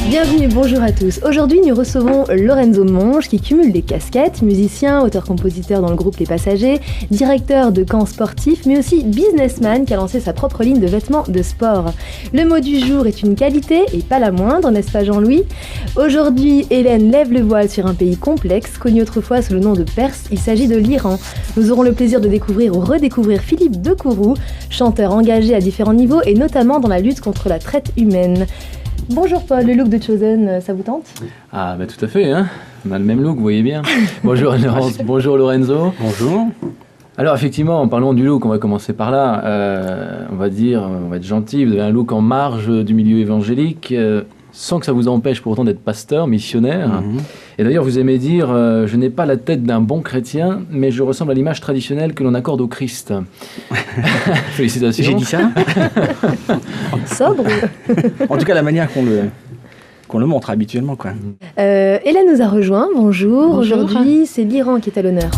Bienvenue, bonjour à tous. Aujourd'hui, nous recevons Lorenzo Monge qui cumule des casquettes, musicien, auteur-compositeur dans le groupe Les Passagers, directeur de camps sportifs, mais aussi businessman qui a lancé sa propre ligne de vêtements de sport. Le mot du jour est une qualité et pas la moindre, n'est-ce pas Jean-Louis ? Aujourd'hui, Hélène lève le voile sur un pays complexe, connu autrefois sous le nom de Perse, il s'agit de l'Iran. Nous aurons le plaisir de découvrir ou redécouvrir Philippe Decourroux, chanteur engagé à différents niveaux et notamment dans la lutte contre la traite humaine. Bonjour Paul, le look de Chosen, ça vous tente ? Ah bah tout à fait, hein. On a le même look, vous voyez bien. Bonjour Laurence, bonjour Lorenzo. Bonjour. Alors effectivement, en parlant du look, on va commencer par là. On va être gentil, vous avez un look en marge du milieu évangélique, sans que ça vous empêche pour autant d'être pasteur, missionnaire. Et d'ailleurs, vous aimez dire, je n'ai pas la tête d'un bon chrétien, mais je ressemble à l'image traditionnelle que l'on accorde au Christ. Félicitations. J'ai dit ça. Sobre. En tout cas, la manière qu'on le montre habituellement, quoi. Hélène nous a rejoint, bonjour. Aujourd'hui, c'est l'Iran qui est à l'honneur.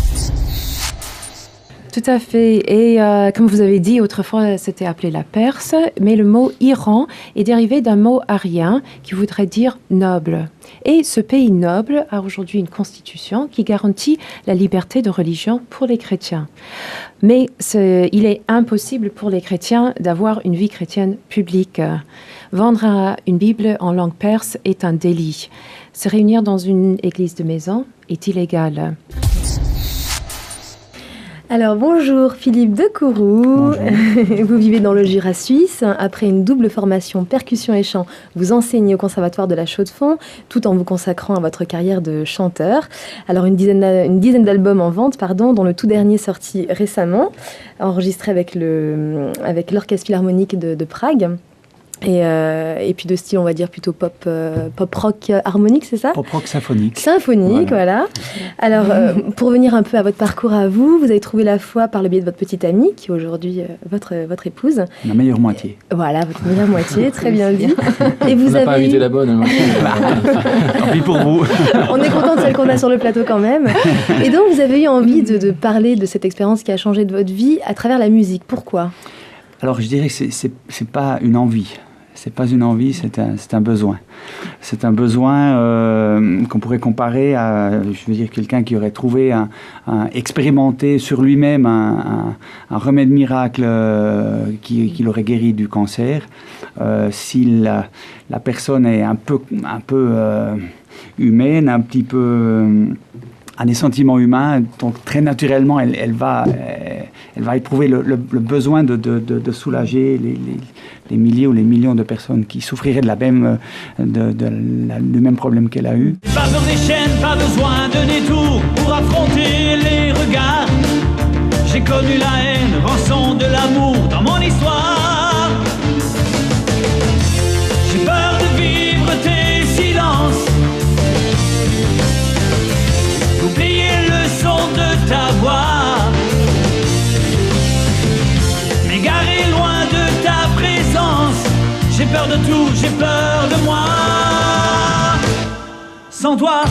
Tout à fait. Et comme vous avez dit, autrefois, c'était appelé la Perse, mais le mot Iran est dérivé d'un mot arien qui voudrait dire noble. Et ce pays noble a aujourd'hui une constitution qui garantit la liberté de religion pour les chrétiens. Mais il est impossible pour les chrétiens d'avoir une vie chrétienne publique. Vendre une Bible en langue perse est un délit. Se réunir dans une église de maison est illégal. Alors bonjour Philippe Decourroux, bonjour. Vous vivez dans le Jura suisse. Après une double formation percussion et chant, vous enseignez au Conservatoire de la Chaux-de-Fonds tout en vous consacrant à votre carrière de chanteur. Alors une dizaine d'albums en vente, dont le tout dernier sorti récemment, enregistré avec l'Orchestre Philharmonique de Prague. Et puis de style, on va dire, plutôt pop-rock harmonique, c'est ça ? Pop-rock symphonique. Symphonique, voilà. Alors, pour revenir un peu à votre parcours à vous, vous avez trouvé la foi par le biais de votre petite amie, qui est aujourd'hui votre épouse. Ma meilleure moitié. Voilà, votre meilleure moitié, très bien dit. Et vous n'a pas invité la bonne. Tant pis pour vous. On est content de celle qu'on a sur le plateau quand même. Et donc, vous avez eu envie de parler de cette expérience qui a changé de votre vie à travers la musique. Pourquoi ? Alors, je dirais que c'est pas une envie. C'est pas une envie, c'est un besoin. C'est un besoin qu'on pourrait comparer à, quelqu'un qui aurait trouvé expérimenté sur lui-même un remède miracle qui l'aurait guéri du cancer. Si la personne est un peu humaine, un petit peu a des sentiments humains, donc très naturellement, elle va éprouver le besoin de soulager les milliers ou les millions de personnes qui souffriraient du même problème qu'elle a eu. Pas besoin des chaînes, pas besoin de détours pour affronter les regards. J'ai connu la haine, rançon de l'amour dans mon histoire. J'ai peur de vivre tes silences, d'oublier le son de ta voix, m'égarer loin de ta présence. J'ai peur de tout, j'ai peur de moi. Sans toi